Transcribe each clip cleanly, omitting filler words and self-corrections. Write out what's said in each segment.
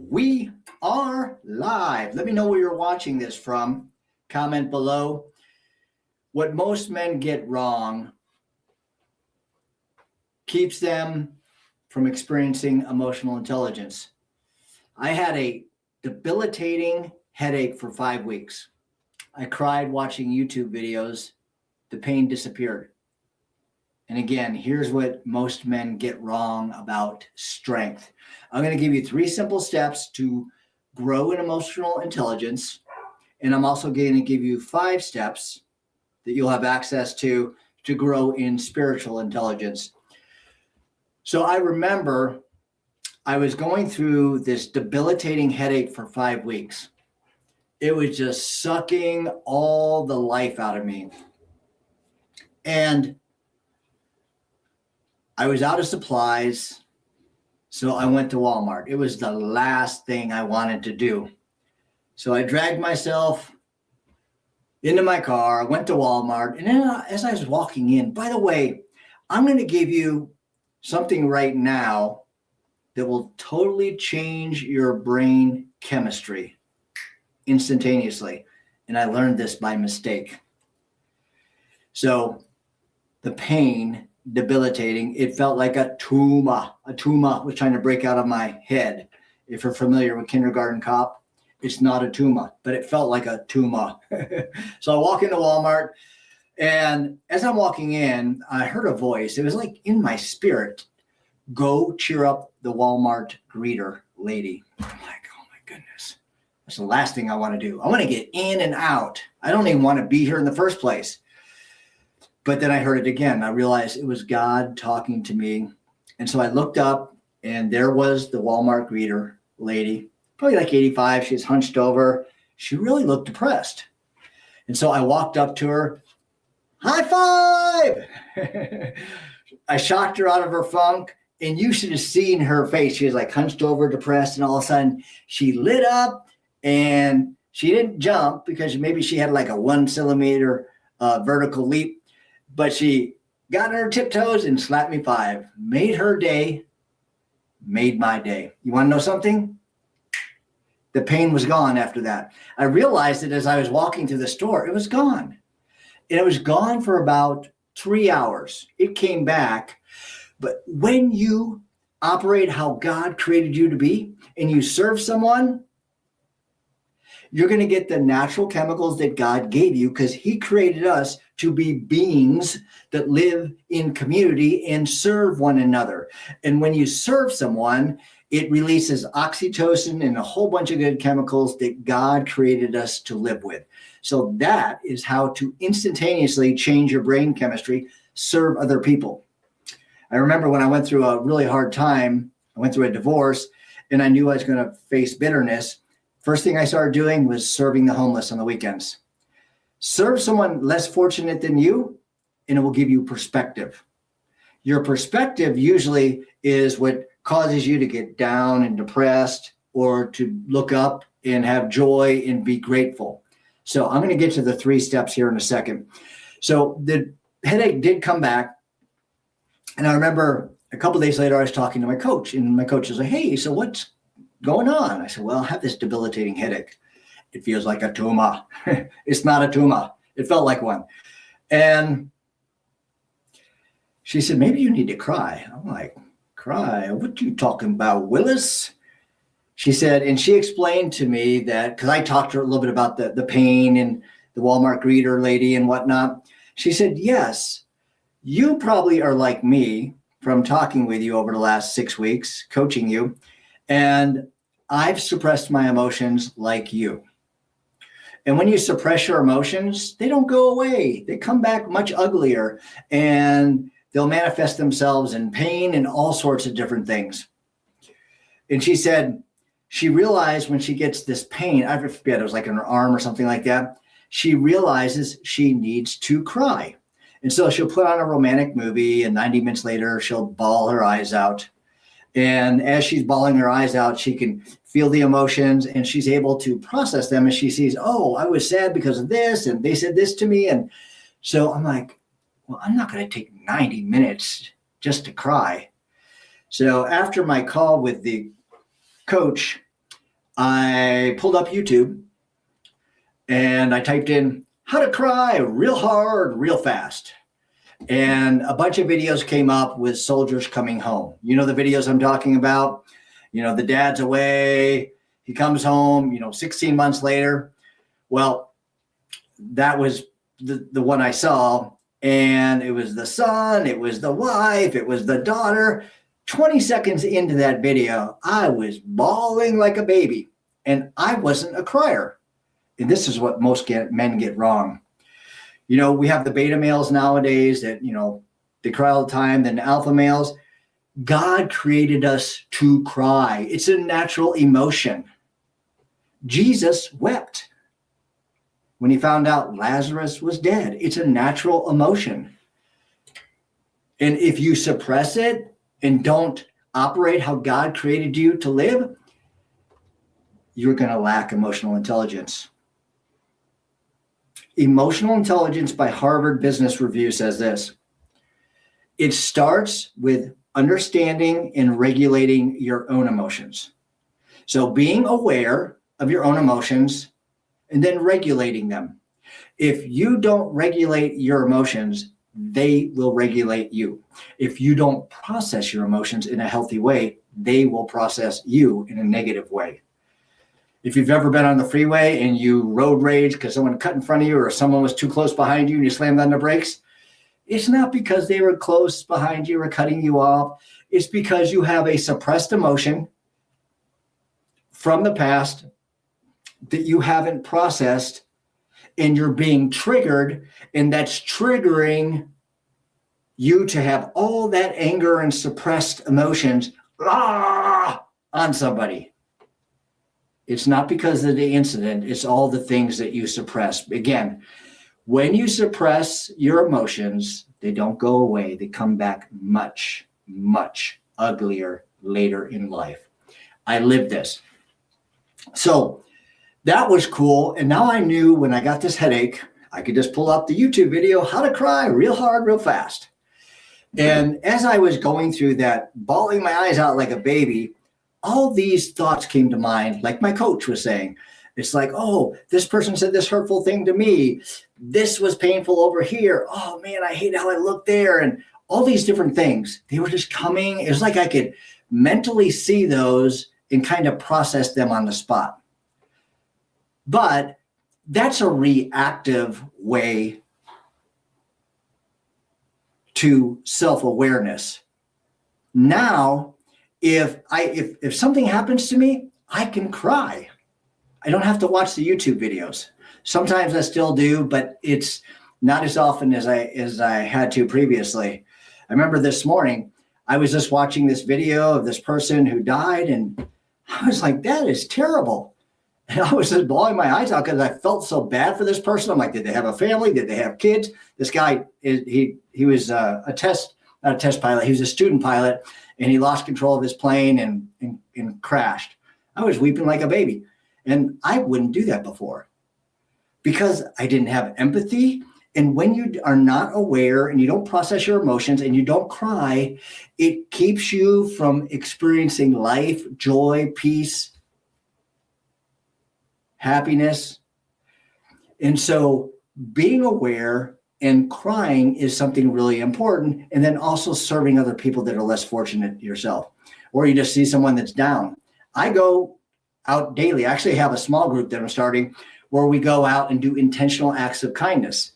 We are live. Let me know where you're watching this from. Comment below. What most men get wrong keeps them from experiencing emotional intelligence. I had a debilitating headache for 5 weeks. I cried watching YouTube videos. The pain disappeared. And again, here's what most men get wrong about strength. I'm going to give you 3 simple steps to grow in emotional intelligence. And I'm also going to give you 5 steps that you'll have access to grow in spiritual intelligence. So I remember I was going through this debilitating headache for 5 weeks. It was just sucking all the life out of me. And I was out of supplies, so I went to Walmart. It was the last thing I wanted to do. So I dragged myself into my car, I went to Walmart, and then as I was walking in, by the way, I'm going to give you something right now that will totally change your brain chemistry instantaneously. And I learned this by mistake. So the pain, debilitating, it felt like a tumor. A tumor was trying to break out of my head. If you're familiar with Kindergarten Cop, it's not a tumor, but it felt like a tumor. So I walk into Walmart, and as I'm walking in, I heard a voice. It was like in my spirit, go cheer up the Walmart greeter lady. I'm like, oh my goodness. That's the last thing I want to do. I want to get in and out. I don't even want to be here in the first place. But then I heard it again. I realized it was God talking to me. And so I looked up, and there was the Walmart greeter lady, probably like 85. She was hunched over. She really looked depressed. And so I walked up to her. High five! I shocked her out of her funk, and you should have seen her face. She was like hunched over, depressed, and all of a sudden she lit up, and she didn't jump because maybe she had like a 1 centimeter vertical leap. But she got on her tiptoes and slapped me 5. Made her day, made my day. You want to know something? The pain was gone after that. I realized that as I was walking through the store, it was gone. And it was gone for about 3 hours. It came back. But when you operate how God created you to be and you serve someone, you're going to get the natural chemicals that God gave you because he created us to be beings that live in community and serve one another. And when you serve someone, it releases oxytocin and a whole bunch of good chemicals that God created us to live with. So that is how to instantaneously change your brain chemistry, serve other people. I remember when I went through a really hard time, I went through a divorce, and I knew I was going to face bitterness. First thing I started doing was serving the homeless on the weekends. Serve someone less fortunate than you, and it will give you perspective. Your perspective usually is what causes you to get down and depressed or to look up and have joy and be grateful. So I'm going to get to the 3 steps here in a second. So the headache did come back. And I remember a couple of days later, I was talking to my coach, and my coach was like, hey, so what's going on? I said, well, I have this debilitating headache. It feels like a tumor. It's not a tumor. It felt like one. And she said, maybe you need to cry. I'm like, cry? What are you talking about, Willis? She said, and she explained to me that, because I talked to her a little bit about the pain and the Walmart greeter lady and whatnot. She said, yes, you probably are like me from talking with you over the last 6 weeks, coaching you. And I've suppressed my emotions like you. And when you suppress your emotions, they don't go away. They come back much uglier, and they'll manifest themselves in pain and all sorts of different things. And she said she realized when she gets this pain, I forget, it was like in her arm or something like that, she realizes she needs to cry. And so she'll put on a romantic movie, and 90 minutes later, she'll bawl her eyes out. And as she's bawling her eyes out, she can feel the emotions, and she's able to process them as she sees, oh, I was sad because of this, and they said this to me. And so I'm like, well, I'm not going to take 90 minutes just to cry. So after my call with the coach, I pulled up YouTube and I typed in how to cry real hard, real fast. And a bunch of videos came up with soldiers coming home. You know the videos I'm talking about? You know, the dad's away, he comes home, 16 months later. Well, that was the one I saw. And it was the son, it was the wife, it was the daughter. 20 seconds into that video, I was bawling like a baby. And I wasn't a crier. And this is what most men get wrong. We have the beta males nowadays that, they cry all the time, then the alpha males. God created us to cry. It's a natural emotion. Jesus wept when he found out Lazarus was dead. It's a natural emotion. And if you suppress it and don't operate how God created you to live, you're going to lack emotional intelligence. Emotional Intelligence by Harvard Business Review says this: it starts with understanding and regulating your own emotions. So being aware of your own emotions and then regulating them. If you don't regulate your emotions, they will regulate you. If you don't process your emotions in a healthy way, they will process you in a negative way. If you've ever been on the freeway and you road rage because someone cut in front of you or someone was too close behind you and you slammed on the brakes, it's not because they were close behind you or cutting you off. It's because you have a suppressed emotion from the past that you haven't processed, and you're being triggered, and that's triggering you to have all that anger and suppressed emotions on somebody. It's not because of the incident. It's all the things that you suppress. Again, when you suppress your emotions, they don't go away. They come back much, much uglier later in life. I lived this. So that was cool. And now I knew when I got this headache, I could just pull up the YouTube video, how to cry real hard, real fast. And as I was going through that, bawling my eyes out like a baby, all these thoughts came to mind, like my coach was saying. It's like, oh, this person said this hurtful thing to me. This was painful over here. Oh, man, I hate how I look there. And all these different things, they were just coming. It was like I could mentally see those and kind of process them on the spot. But that's a reactive way to self-awareness. Now, if something happens to me, I can cry. I don't have to watch the YouTube videos. Sometimes I still do, but it's not as often as I had to previously. I remember this morning, I was just watching this video of this person who died, and I was like, that is terrible. And I was just bawling my eyes out because I felt so bad for this person. I'm like, did they have a family? Did they have kids? This guy, he was not a test pilot. He was a student pilot, and he lost control of his plane and crashed. I was weeping like a baby. And I wouldn't do that before because I didn't have empathy. And when you are not aware and you don't process your emotions and you don't cry, it keeps you from experiencing life, joy, peace, happiness. And so being aware and crying is something really important. And then also serving other people that are less fortunate yourself, or you just see someone that's down. I go out daily. I actually have a small group that I'm starting where we go out and do intentional acts of kindness.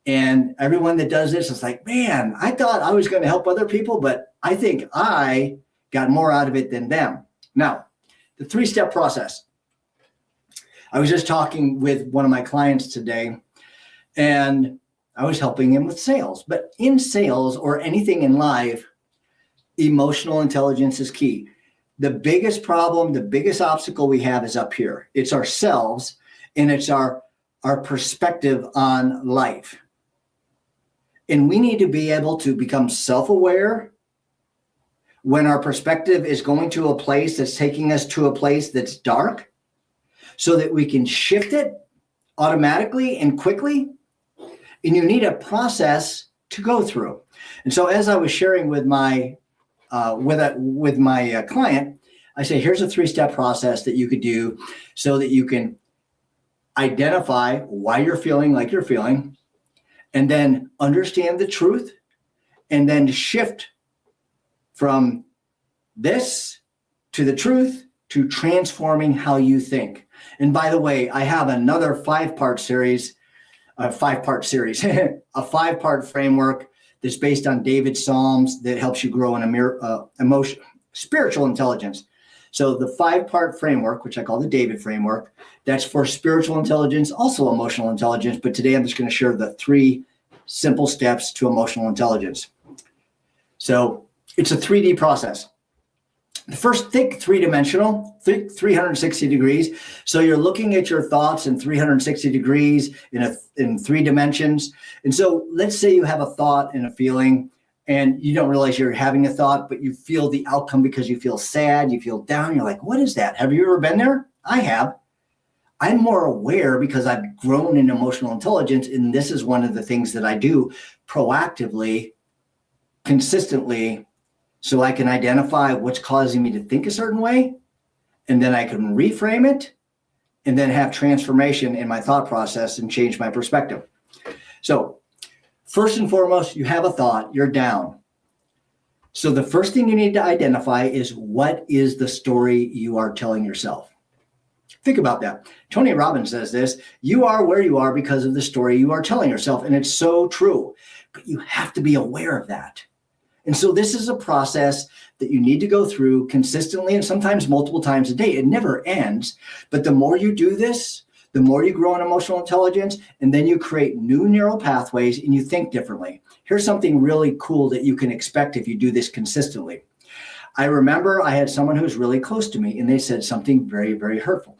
And everyone that does this is like, man, I thought I was going to help other people, but I think I got more out of it than them. Now, the 3-step process. I was just talking with one of my clients today, and I was helping him with sales. But in sales or anything in life, emotional intelligence is key. The biggest problem, the biggest obstacle we have is up here. It's ourselves, and it's our perspective on life. And we need to be able to become self-aware when our perspective is going to a place that's taking us to a place that's dark, so that we can shift it automatically and quickly. And you need a process to go through. And so as I was sharing with my client, I say, here's a 3-step process that you could do so that you can identify why you're feeling like you're feeling, and then understand the truth, and then shift from this to the truth to transforming how you think. And by the way, I have another 5-part series, a 5-part framework that's based on David's Psalms that helps you grow in spiritual intelligence. So the 5-part framework, which I call the David framework, that's for spiritual intelligence, also emotional intelligence. But today I'm just going to share the 3 simple steps to emotional intelligence. So it's a 3D process. The first, think 3-dimensional, think 360 degrees. So you're looking at your thoughts in 360 degrees in 3 dimensions. And so let's say you have a thought and a feeling, and you don't realize you're having a thought, but you feel the outcome because you feel sad, you feel down. You're like, what is that? Have you ever been there? I have. I'm more aware because I've grown in emotional intelligence. And this is one of the things that I do proactively, consistently, so I can identify what's causing me to think a certain way, and then I can reframe it, and then have transformation in my thought process and change my perspective. So first and foremost, you have a thought, you're down. So the first thing you need to identify is, what is the story you are telling yourself? Think about that. Tony Robbins says this: you are where you are because of the story you are telling yourself. And it's so true, but you have to be aware of that. And so this is a process that you need to go through consistently, and sometimes multiple times a day. It never ends. But the more you do this, the more you grow in emotional intelligence, and then you create new neural pathways and you think differently. Here's something really cool that you can expect if you do this consistently. I remember I had someone who was really close to me, and they said something very, very hurtful.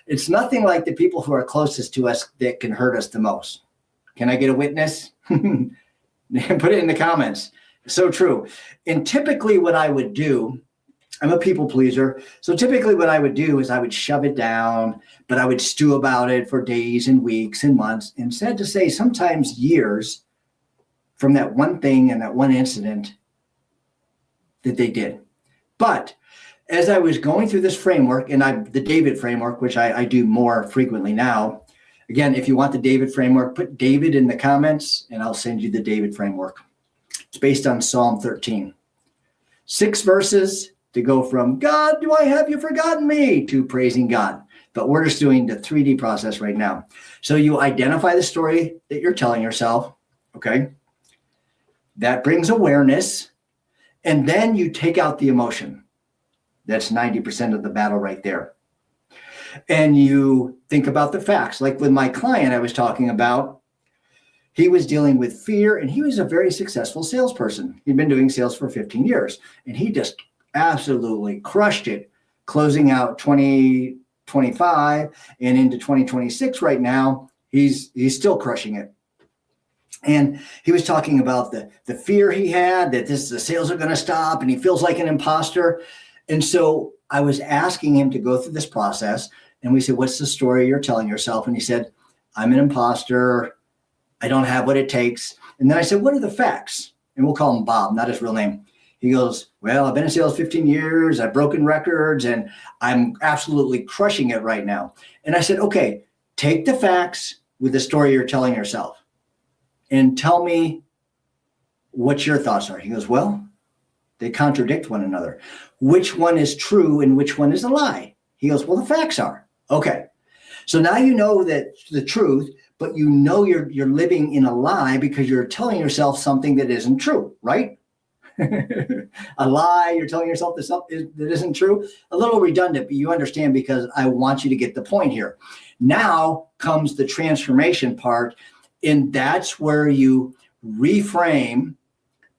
It's nothing like the people who are closest to us that can hurt us the most. Can I get a witness? Put it in the comments. So true. And typically what I would do, I'm a people pleaser. So typically what I would do is I would shove it down, but I would stew about it for days and weeks and months, and sad to say, sometimes years from that one thing and that one incident that they did. But as I was going through this framework, and the David framework, which I do more frequently now. Again, if you want the David framework, put David in the comments and I'll send you the David framework. It's based on Psalm 13. 6 verses to go from "God, do I have you forgotten me?" to praising God. But we're just doing the 3D process right now. So you identify the story that you're telling yourself, okay? That brings awareness, and then you take out the emotion. That's 90% of the battle right there. And you think about the facts. Like with my client I was talking about, he was dealing with fear, and he was a very successful salesperson. He'd been doing sales for 15 years, and he just absolutely crushed it, closing out 2025 and into 2026 right now. He's still crushing it. And he was talking about the fear he had that the sales are going to stop, and he feels like an imposter. And so I was asking him to go through this process, and we said, what's the story you're telling yourself? And he said, I'm an imposter. I don't have what it takes. And then I said, what are the facts? And we'll call him Bob, not his real name. He goes, well, I've been in sales 15 years. I've broken records, and I'm absolutely crushing it right now. And I said, okay, take the facts with the story you're telling yourself and tell me what your thoughts are. He goes, well, they contradict one another. Which one is true and which one is a lie? He goes, well, the facts are. Okay. So now you know that the truth, but you know you're living in a lie because you're telling yourself something that isn't true, right? A lie, you're telling yourself that isn't true. A little redundant, but you understand because I want you to get the point here. Now comes the transformation part, and that's where you reframe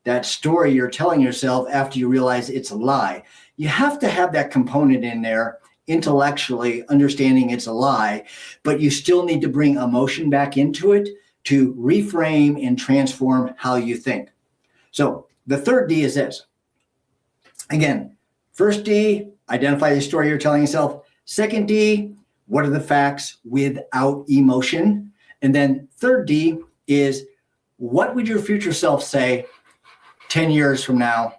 that story you're telling yourself after you realize it's a lie. You have to have that component in there, intellectually understanding it's a lie, but you still need to bring emotion back into it to reframe and transform how you think. So the third D is this. Again, first D, identify the story you're telling yourself. Second D, what are the facts without emotion? And then third D is, what would your future self say 10 years from now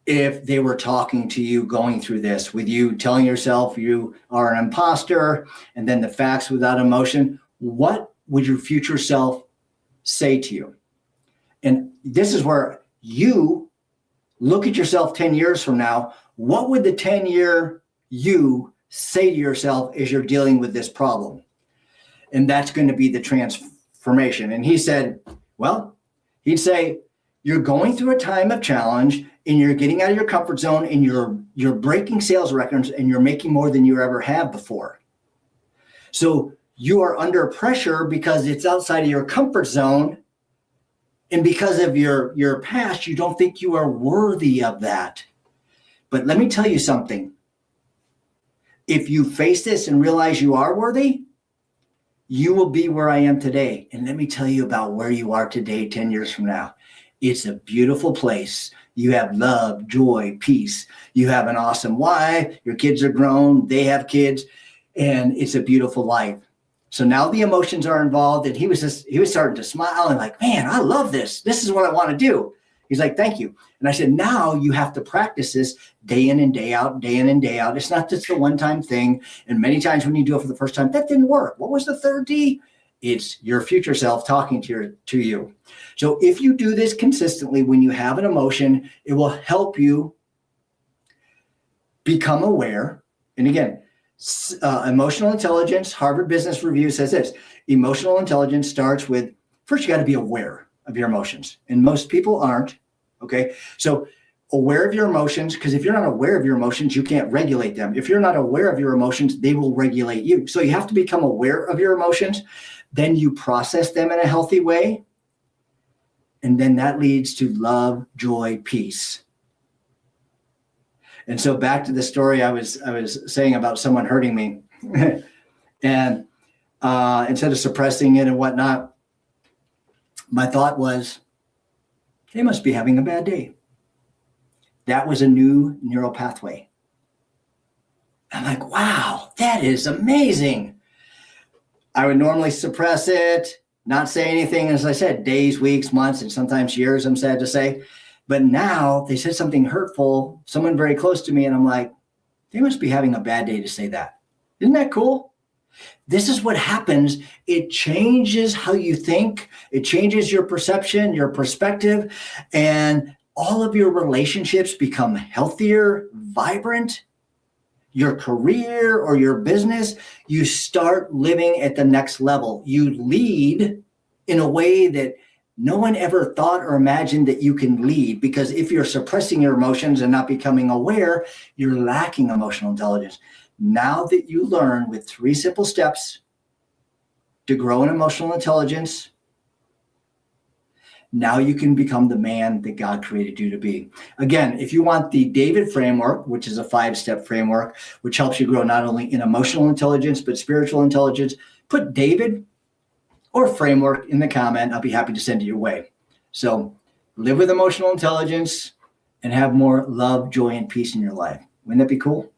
if they were talking to you going through this, with you telling yourself you are an imposter and then the facts without emotion? What would your future self say to you? And this is where you look at yourself 10 years from now. What would the 10-year you say to yourself as you're dealing with this problem? And that's going to be the transformation. And he said, well, he'd say, you're going through a time of challenge and you're getting out of your comfort zone and you're breaking sales records and you're making more than you ever have before. So you are under pressure because it's outside of your comfort zone. And because of your past, you don't think you are worthy of that. But let me tell you something. If you face this and realize you are worthy, you will be where I am today. And let me tell you about where you are today, 10 years from now. It's a beautiful place. You have love, joy, peace. You have an awesome wife. Your kids are grown. They have kids. And it's a beautiful life. So now the emotions are involved, and he was starting to smile and like, man, I love this. This is what I want to do. He's like, thank you. And I said, now you have to practice this day in and day out, day in and day out. It's not just a one-time thing. And many times when you do it for the first time, that didn't work. What was the third D? It's your future self talking to you. So if you do this consistently, when you have an emotion, it will help you become aware. And again, emotional intelligence, Harvard Business Review says this: emotional intelligence starts with, first, you got to be aware of your emotions. And most people aren't. Okay. So aware of your emotions, because if you're not aware of your emotions, you can't regulate them. If you're not aware of your emotions, they will regulate you. So you have to become aware of your emotions. Then you process them in a healthy way. And then that leads to love, joy, peace. And so back to the story I was saying about someone hurting me. And instead of suppressing it and whatnot, my thought was, they must be having a bad day. That was a new neural pathway. I'm like, wow, that is amazing. I would normally suppress it, not say anything, as I said, days, weeks, months, and sometimes years, I'm sad to say. But now they said something hurtful, someone very close to me, and I'm like, they must be having a bad day to say that. Isn't that cool? This is what happens. It changes how you think. It changes your perception, your perspective, and all of your relationships become healthier, vibrant. Your career or your business, you start living at the next level. You lead in a way that no one ever thought or imagined that you can lead, because if you're suppressing your emotions and not becoming aware, you're lacking emotional intelligence. Now that you learn with 3 simple steps to grow in emotional intelligence, now you can become the man that God created you to be. Again, if you want the David framework, which is a 5-step framework, which helps you grow not only in emotional intelligence, but spiritual intelligence, put David or framework in the comment. I'll be happy to send it your way. So live with emotional intelligence and have more love, joy, and peace in your life. Wouldn't that be cool?